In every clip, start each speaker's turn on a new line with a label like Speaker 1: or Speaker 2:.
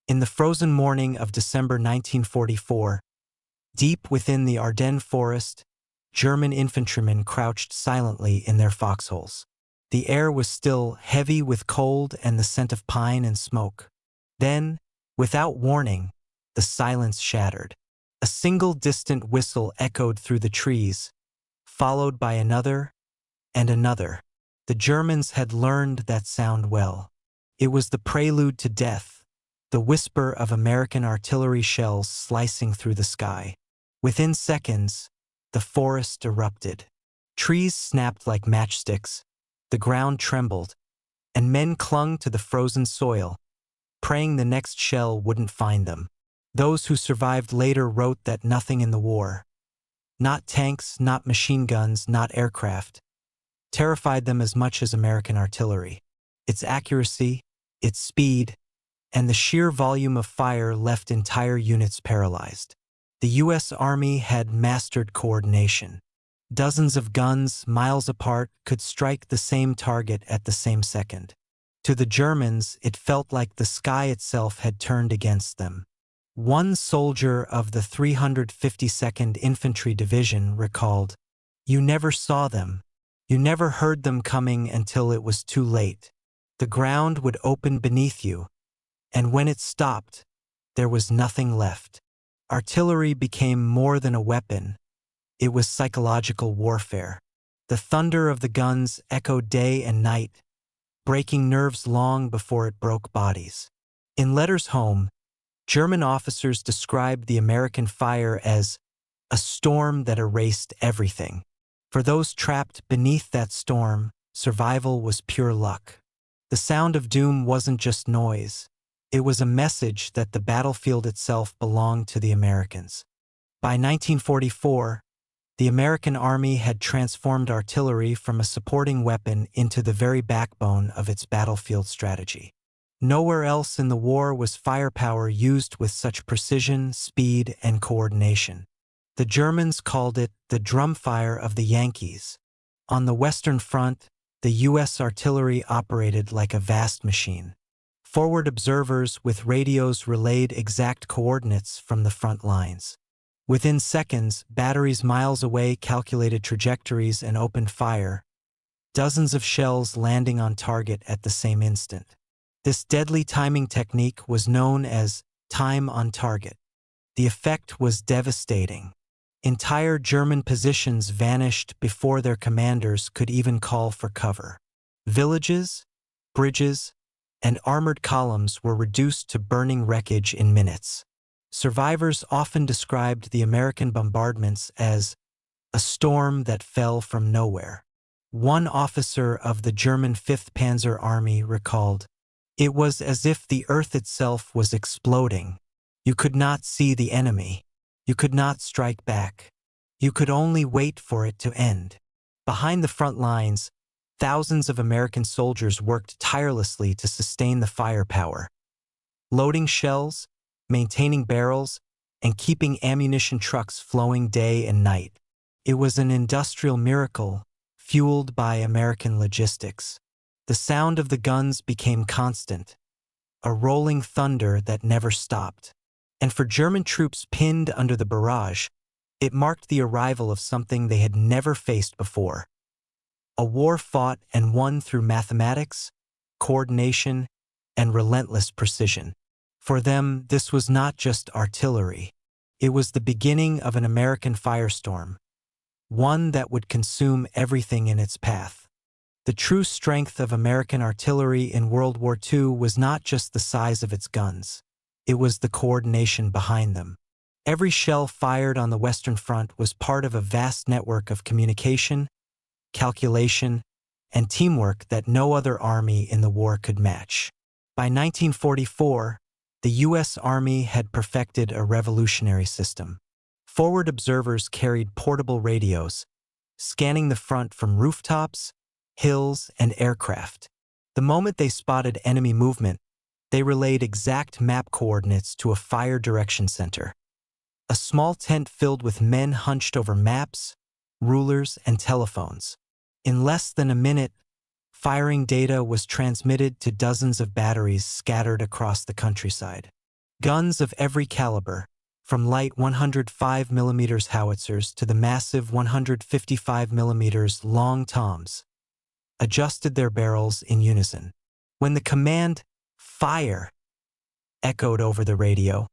Speaker 1: In the frozen morning of December 1944, deep within the Ardennes forest, German infantrymen crouched silently in their foxholes. The air was still heavy with cold and the scent of pine and smoke. Then, without warning, the silence shattered. A single distant whistle echoed through the trees, followed by another and another. The Germans had learned that sound well. It was the prelude to death, the whisper of American artillery shells slicing through the sky. Within seconds, the forest erupted. Trees snapped like matchsticks, the ground trembled, and men clung to the frozen soil, praying the next shell wouldn't find them. Those who survived later wrote that nothing in the war, not tanks, not machine guns, not aircraft, terrified them as much as American artillery. Its accuracy, its speed, and the sheer volume of fire left entire units paralyzed. The U.S. Army had mastered coordination. Dozens of guns, miles apart, could strike the same target at the same second. To the Germans, it felt like the sky itself had turned against them. One soldier of the 352nd Infantry Division recalled, "You never saw them. You never heard them coming until it was too late. The ground would open beneath you, and when it stopped, there was nothing left." Artillery became more than a weapon. It was psychological warfare. The thunder of the guns echoed day and night, breaking nerves long before it broke bodies. In letters home, German officers described the American fire as a storm that erased everything. For those trapped beneath that storm, survival was pure luck. The sound of doom wasn't just noise. It was a message that the battlefield itself belonged to the Americans. By 1944, the American Army had transformed artillery from a supporting weapon into the very backbone of its battlefield strategy. Nowhere else in the war was firepower used with such precision, speed, and coordination. The Germans called it the drumfire of the Yankees. On the Western Front, the U.S. artillery operated like a vast machine. Forward observers with radios relayed exact coordinates from the front lines. Within seconds, batteries miles away calculated trajectories and opened fire, dozens of shells landing on target at the same instant. This deadly timing technique was known as time on target. The effect was devastating. Entire German positions vanished before their commanders could even call for cover. Villages, bridges, and armored columns were reduced to burning wreckage in minutes. Survivors often described the American bombardments as a storm that fell from nowhere. One officer of the German 5th Panzer Army recalled, "It was as if the earth itself was exploding. You could not see the enemy. You could not strike back. You could only wait for it to end." Behind the front lines, thousands of American soldiers worked tirelessly to sustain the firepower, loading shells, maintaining barrels, and keeping ammunition trucks flowing day and night. It was an industrial miracle, fueled by American logistics. The sound of the guns became constant, a rolling thunder that never stopped. And for German troops pinned under the barrage, it marked the arrival of something they had never faced before. A war fought and won through mathematics, coordination, and relentless precision. For them, this was not just artillery. It was the beginning of an American firestorm, one that would consume everything in its path. The true strength of American artillery in World War II was not just the size of its guns. It was the coordination behind them. Every shell fired on the Western Front was part of a vast network of communication, calculation, and teamwork that no other army in the war could match. By 1944, the U.S. Army had perfected a revolutionary system. Forward observers carried portable radios, scanning the front from rooftops, hills, and aircraft. The moment they spotted enemy movement, they relayed exact map coordinates to a fire direction center. A small tent filled with men hunched over maps, rulers, and telephones. In less than a minute, firing data was transmitted to dozens of batteries scattered across the countryside. Guns of every caliber, from light 105 mm howitzers to the massive 155 mm long toms, adjusted their barrels in unison. When the command, "Fire," echoed over the radio,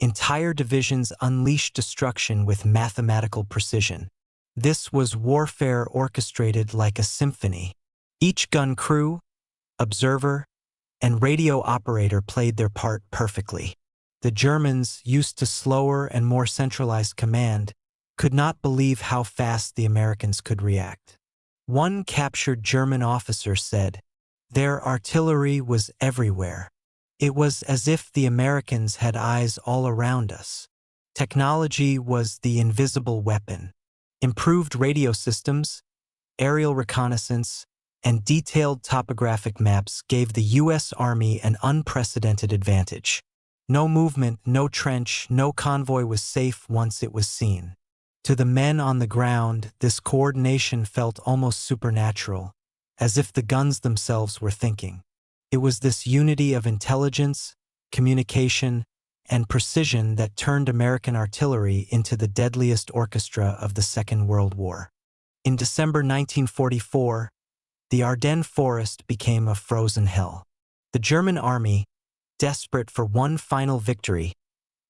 Speaker 1: entire divisions unleashed destruction with mathematical precision. This was warfare orchestrated like a symphony. Each gun crew, observer, and radio operator played their part perfectly. The Germans, used to slower and more centralized command, could not believe how fast the Americans could react. One captured German officer said, "Their artillery was everywhere. It was as if the Americans had eyes all around us." Technology was the invisible weapon. Improved radio systems, aerial reconnaissance, and detailed topographic maps gave the U.S. Army an unprecedented advantage. No movement, no trench, no convoy was safe once it was seen. To the men on the ground, this coordination felt almost supernatural, as if the guns themselves were thinking. It was this unity of intelligence, communication, and precision that turned American artillery into the deadliest orchestra of the Second World War. In December 1944, the Ardennes forest became a frozen hell. The German army, desperate for one final victory,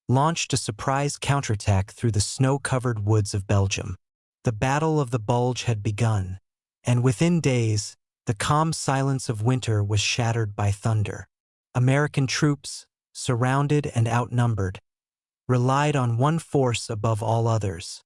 Speaker 1: launched a surprise counterattack through the snow-covered woods of Belgium. The Battle of the Bulge had begun, and within days, the calm silence of winter was shattered by thunder. American troops, surrounded and outnumbered, relied on one force above all others: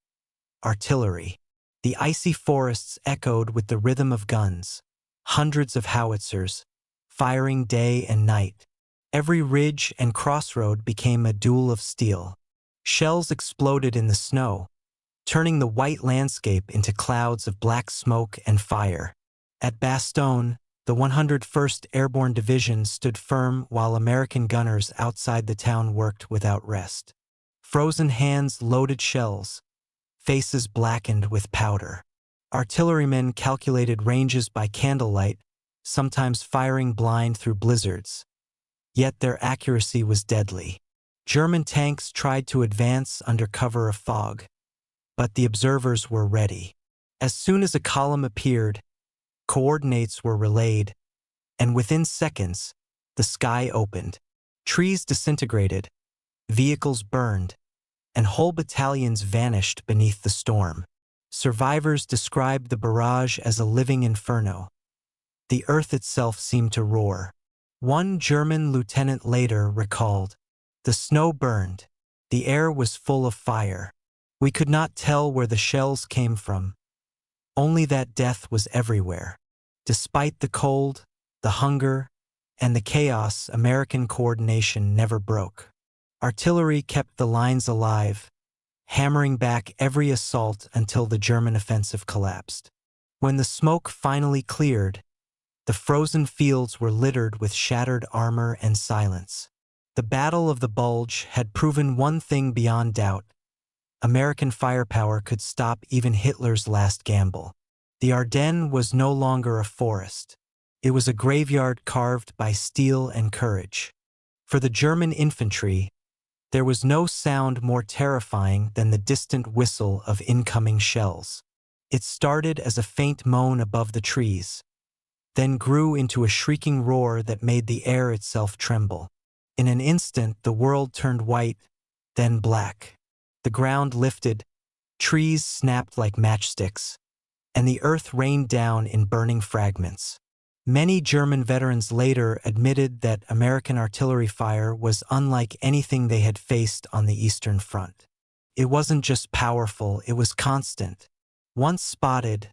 Speaker 1: artillery. The icy forests echoed with the rhythm of guns, hundreds of howitzers, firing day and night. Every ridge and crossroad became a duel of steel. Shells exploded in the snow, turning the white landscape into clouds of black smoke and fire. At Bastogne, the 101st Airborne Division stood firm while American gunners outside the town worked without rest. Frozen hands loaded shells, faces blackened with powder. Artillerymen calculated ranges by candlelight, sometimes firing blind through blizzards. Yet their accuracy was deadly. German tanks tried to advance under cover of fog, but the observers were ready. As soon as a column appeared, coordinates were relayed, and within seconds, the sky opened. Trees disintegrated, vehicles burned, and whole battalions vanished beneath the storm. Survivors described the barrage as a living inferno. The earth itself seemed to roar. One German lieutenant later recalled, "The snow burned. The air was full of fire. We could not tell where the shells came from. Only that death was everywhere." Despite the cold, the hunger, and the chaos, American coordination never broke. Artillery kept the lines alive, hammering back every assault until the German offensive collapsed. When the smoke finally cleared, the frozen fields were littered with shattered armor and silence. The Battle of the Bulge had proven one thing beyond doubt: American firepower could stop even Hitler's last gamble. The Ardennes was no longer a forest. It was a graveyard carved by steel and courage. For the German infantry, there was no sound more terrifying than the distant whistle of incoming shells. It started as a faint moan above the trees, then grew into a shrieking roar that made the air itself tremble. In an instant, the world turned white, then black. The ground lifted, trees snapped like matchsticks, and the earth rained down in burning fragments. Many German veterans later admitted that American artillery fire was unlike anything they had faced on the Eastern Front. It wasn't just powerful, it was constant. Once spotted,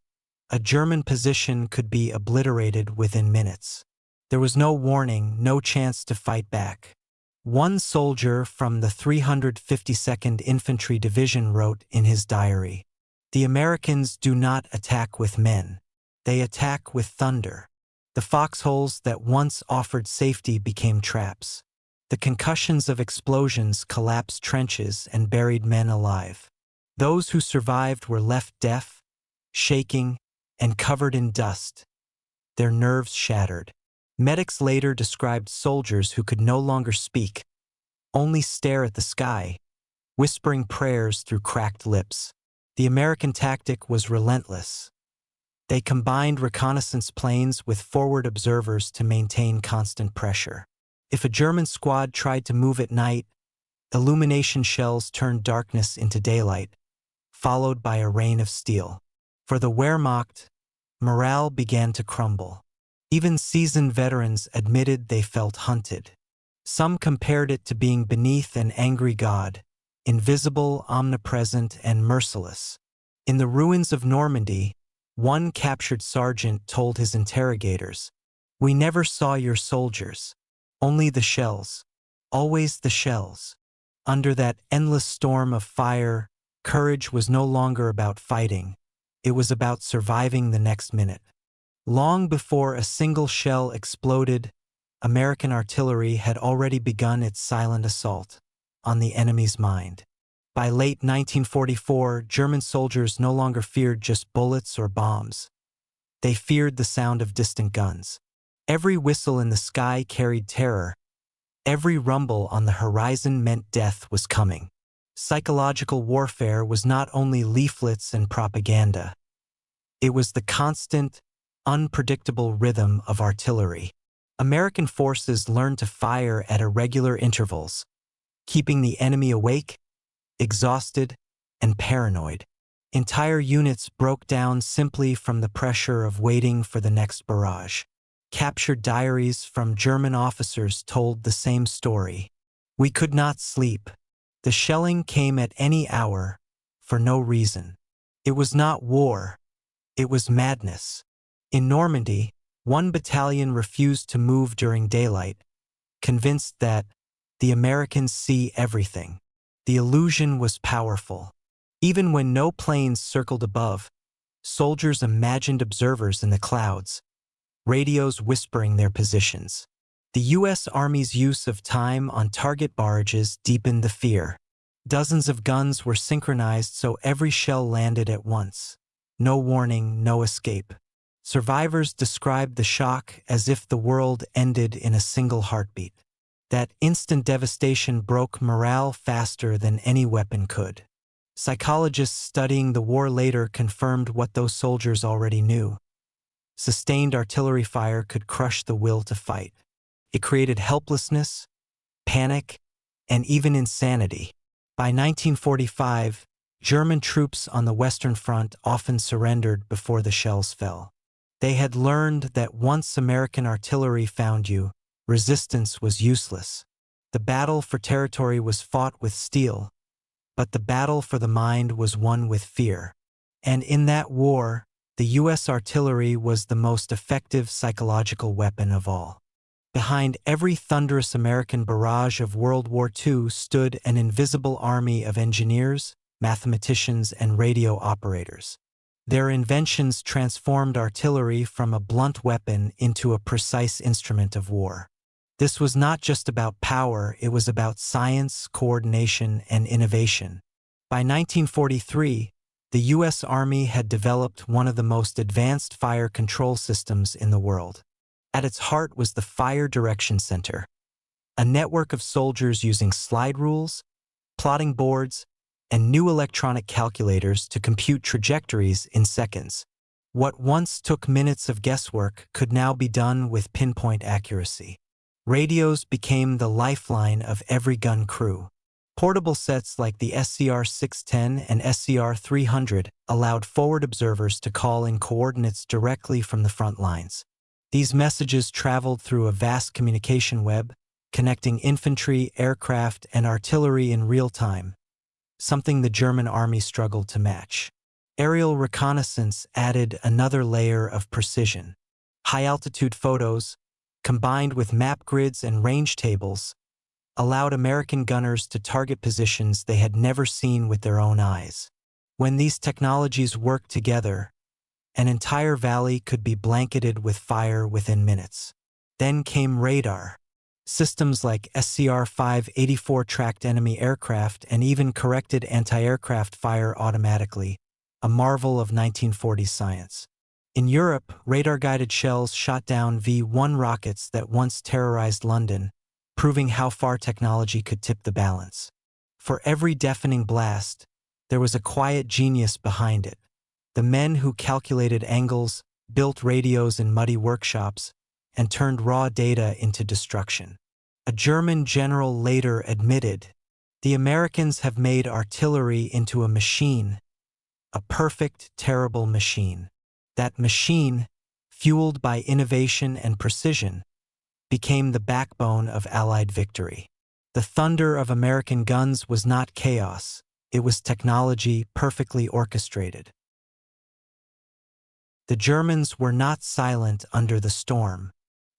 Speaker 1: a German position could be obliterated within minutes. There was no warning, no chance to fight back. One soldier from the 352nd Infantry Division wrote in his diary, "The Americans do not attack with men. They attack with thunder." The foxholes that once offered safety became traps. The concussions of explosions collapsed trenches and buried men alive. Those who survived were left deaf, shaking, and covered in dust, their nerves shattered. Medics later described soldiers who could no longer speak, only stare at the sky, whispering prayers through cracked lips. The American tactic was relentless. They combined reconnaissance planes with forward observers to maintain constant pressure. If a German squad tried to move at night, illumination shells turned darkness into daylight, followed by a rain of steel. For the Wehrmacht, morale began to crumble. Even seasoned veterans admitted they felt hunted. Some compared it to being beneath an angry god, invisible, omnipresent, and merciless. In the ruins of Normandy, one captured sergeant told his interrogators, "We never saw your soldiers. Only the shells. Always the shells." Under that endless storm of fire, courage was no longer about fighting. It was about surviving the next minute. Long before a single shell exploded, American artillery had already begun its silent assault on the enemy's mind. By late 1944, German soldiers no longer feared just bullets or bombs. They feared the sound of distant guns. Every whistle in the sky carried terror. Every rumble on the horizon meant death was coming. Psychological warfare was not only leaflets and propaganda. It was the constant, unpredictable rhythm of artillery. American forces learned to fire at irregular intervals, keeping the enemy awake, exhausted, and paranoid. Entire units broke down simply from the pressure of waiting for the next barrage. Captured diaries from German officers told the same story. "We could not sleep. The shelling came at any hour, for no reason. It was not war. It was madness." In Normandy, one battalion refused to move during daylight, convinced that the Americans see everything. The illusion was powerful. Even when no planes circled above, soldiers imagined observers in the clouds, radios whispering their positions. The U.S. Army's use of time on target barrages deepened the fear. Dozens of guns were synchronized so every shell landed at once. No warning, no escape. Survivors described the shock as if the world ended in a single heartbeat. That instant devastation broke morale faster than any weapon could. Psychologists studying the war later confirmed what those soldiers already knew. Sustained artillery fire could crush the will to fight. It created helplessness, panic, and even insanity. By 1945, German troops on the Western Front often surrendered before the shells fell. They had learned that once American artillery found you, resistance was useless. The battle for territory was fought with steel, but the battle for the mind was won with fear. And in that war, the U.S. artillery was the most effective psychological weapon of all. Behind every thunderous American barrage of World War II stood an invisible army of engineers, mathematicians, and radio operators. Their inventions transformed artillery from a blunt weapon into a precise instrument of war. This was not just about power, it was about science, coordination, and innovation. By 1943, the U.S. Army had developed one of the most advanced fire control systems in the world. At its heart was the Fire Direction Center, a network of soldiers using slide rules, plotting boards, and new electronic calculators to compute trajectories in seconds. What once took minutes of guesswork could now be done with pinpoint accuracy. Radios became the lifeline of every gun crew. Portable sets like the SCR-610 and SCR-300 allowed forward observers to call in coordinates directly from the front lines. These messages traveled through a vast communication web, connecting infantry, aircraft, and artillery in real time, something the German army struggled to match. Aerial reconnaissance added another layer of precision. High-altitude photos, combined with map grids and range tables, allowed American gunners to target positions they had never seen with their own eyes. When these technologies worked together, an entire valley could be blanketed with fire within minutes. Then came radar. Systems like SCR-584 tracked enemy aircraft and even corrected anti-aircraft fire automatically, a marvel of 1940s science. In Europe, radar-guided shells shot down V-1 rockets that once terrorized London, proving how far technology could tip the balance. For every deafening blast, there was a quiet genius behind it. The men who calculated angles, built radios in muddy workshops, and turned raw data into destruction. A German general later admitted, "The Americans have made artillery into a machine, a perfect, terrible machine. That machine, fueled by innovation and precision, became the backbone of Allied victory." The thunder of American guns was not chaos, it was technology perfectly orchestrated. The Germans were not silent under the storm.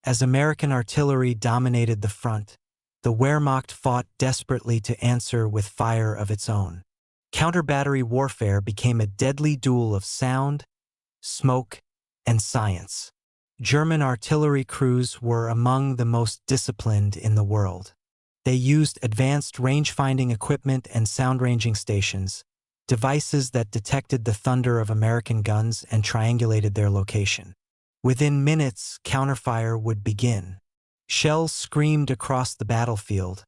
Speaker 1: As American artillery dominated the front, the Wehrmacht fought desperately to answer with fire of its own. Counter-battery warfare became a deadly duel of sound, smoke, and science. German artillery crews were among the most disciplined in the world. They used advanced range-finding equipment and sound-ranging stations, devices that detected the thunder of American guns and triangulated their location. Within minutes, counterfire would begin. Shells screamed across the battlefield,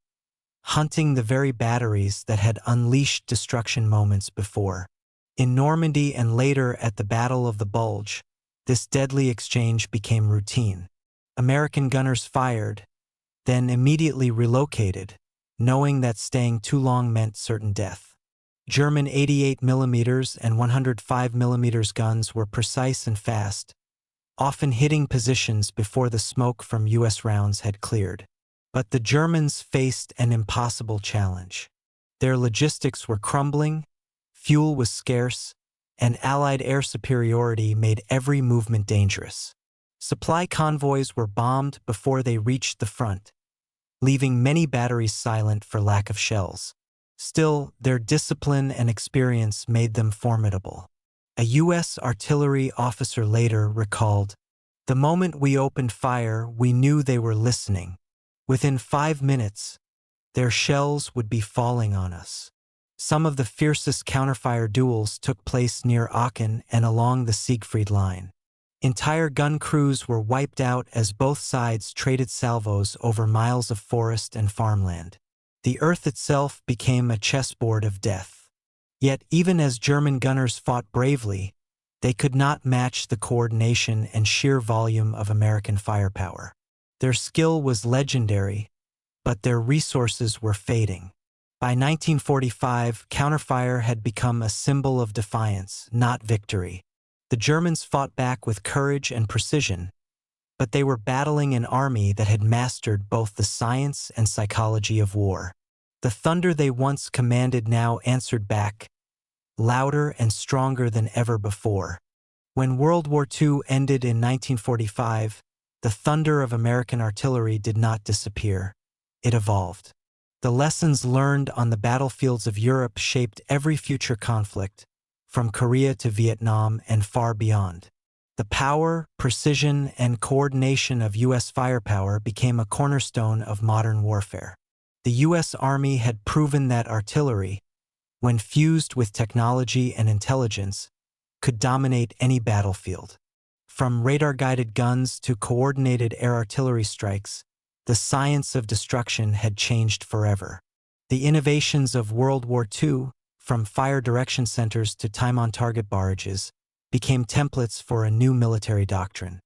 Speaker 1: hunting the very batteries that had unleashed destruction moments before. In Normandy and later at the Battle of the Bulge, this deadly exchange became routine. American gunners fired, then immediately relocated, knowing that staying too long meant certain death. German 88mm and 105mm guns were precise and fast, often hitting positions before the smoke from U.S. rounds had cleared. But the Germans faced an impossible challenge. Their logistics were crumbling, fuel was scarce, and Allied air superiority made every movement dangerous. Supply convoys were bombed before they reached the front, leaving many batteries silent for lack of shells. Still, their discipline and experience made them formidable. A U.S. artillery officer later recalled, "The moment we opened fire, we knew they were listening. Within 5 minutes, their shells would be falling on us." Some of the fiercest counterfire duels took place near Aachen and along the Siegfried Line. Entire gun crews were wiped out as both sides traded salvos over miles of forest and farmland. The earth itself became a chessboard of death. Yet even as German gunners fought bravely, they could not match the coordination and sheer volume of American firepower. Their skill was legendary, but their resources were fading. By 1945, counterfire had become a symbol of defiance, not victory. The Germans fought back with courage and precision, but they were battling an army that had mastered both the science and psychology of war. The thunder they once commanded now answered back, louder and stronger than ever before. When World War II ended in 1945, the thunder of American artillery did not disappear. It evolved. The lessons learned on the battlefields of Europe shaped every future conflict, from Korea to Vietnam and far beyond. The power, precision, and coordination of U.S. firepower became a cornerstone of modern warfare. The U.S. Army had proven that artillery, when fused with technology and intelligence, could dominate any battlefield. From radar-guided guns to coordinated air artillery strikes, the science of destruction had changed forever. The innovations of World War II, from fire direction centers to time-on-target barrages, became templates for a new military doctrine.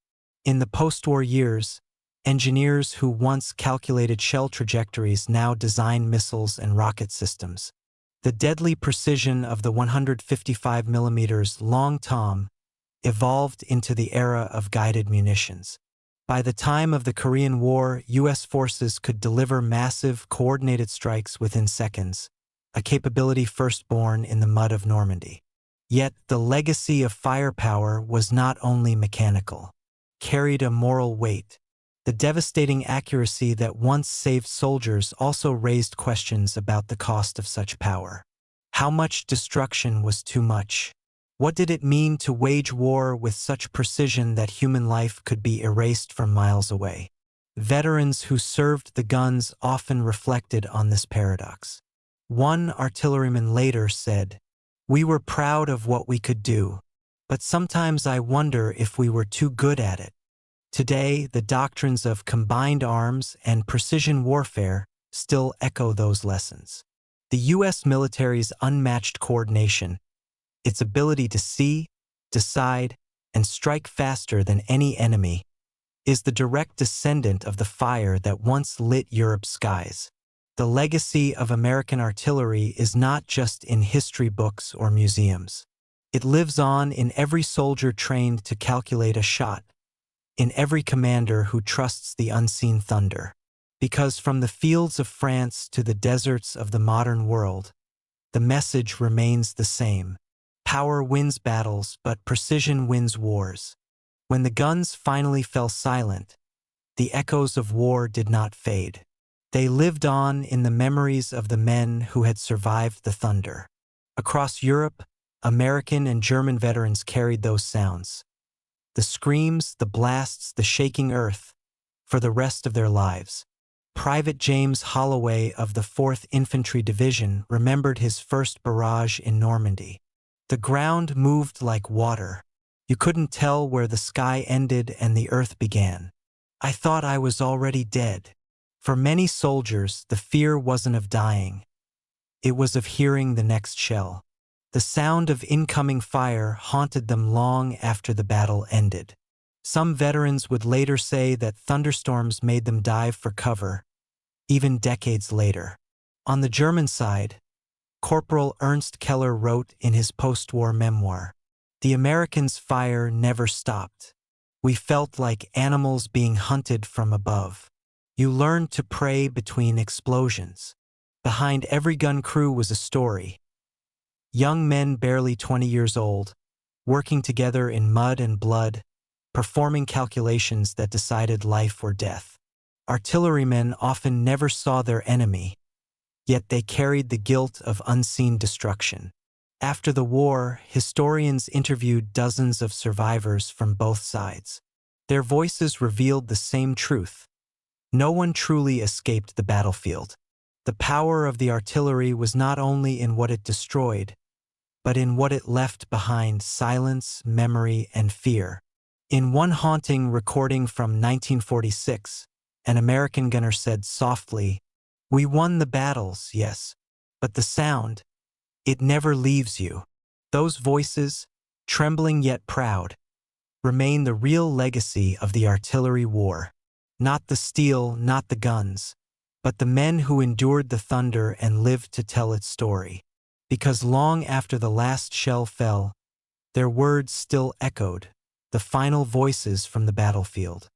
Speaker 1: In the post-war years, engineers who once calculated shell trajectories now design missiles and rocket systems. The deadly precision of the 155mm long tom evolved into the era of guided munitions. By the time of the Korean War, U.S. forces could deliver massive, coordinated strikes within seconds, a capability first born in the mud of Normandy. Yet the legacy of firepower was not only mechanical, carried a moral weight. The devastating accuracy that once saved soldiers also raised questions about the cost of such power. How much destruction was too much? What did it mean to wage war with such precision that human life could be erased from miles away? Veterans who served the guns often reflected on this paradox. One artilleryman later said, "We were proud of what we could do, but sometimes I wonder if we were too good at it." Today, the doctrines of combined arms and precision warfare still echo those lessons. The U.S. military's unmatched coordination, its ability to see, decide, and strike faster than any enemy, is the direct descendant of the fire that once lit Europe's skies. The legacy of American artillery is not just in history books or museums. It lives on in every soldier trained to calculate a shot, in every commander who trusts the unseen thunder. Because from the fields of France to the deserts of the modern world, the message remains the same. Power wins battles, but precision wins wars. When the guns finally fell silent, the echoes of war did not fade. They lived on in the memories of the men who had survived the thunder. Across Europe, American and German veterans carried those sounds. The screams, the blasts, the shaking earth, for the rest of their lives. Private James Holloway of the 4th Infantry Division remembered his first barrage in Normandy. The ground moved like water. You couldn't tell where the sky ended and the earth began. I thought I was already dead. For many soldiers, the fear wasn't of dying. It was of hearing the next shell. The sound of incoming fire haunted them long after the battle ended. Some veterans would later say that thunderstorms made them dive for cover, even decades later. On the German side, Corporal Ernst Keller wrote in his post-war memoir, "The Americans' fire never stopped. We felt like animals being hunted from above. You learned to pray between explosions. Behind every gun crew was a story. Young men barely 20 years old, working together in mud and blood, performing calculations that decided life or death. Artillerymen often never saw their enemy, yet they carried the guilt of unseen destruction." After the war, historians interviewed dozens of survivors from both sides. Their voices revealed the same truth. No one truly escaped the battlefield. The power of the artillery was not only in what it destroyed, but in what it left behind: silence, memory, and fear. In one haunting recording from 1946, an American gunner said softly, "We won the battles, yes, but the sound, it never leaves you." Those voices, trembling yet proud, remain the real legacy of the artillery war. Not the steel, not the guns, but the men who endured the thunder and lived to tell its story. Because long after the last shell fell, their words still echoed, the final voices from the battlefield.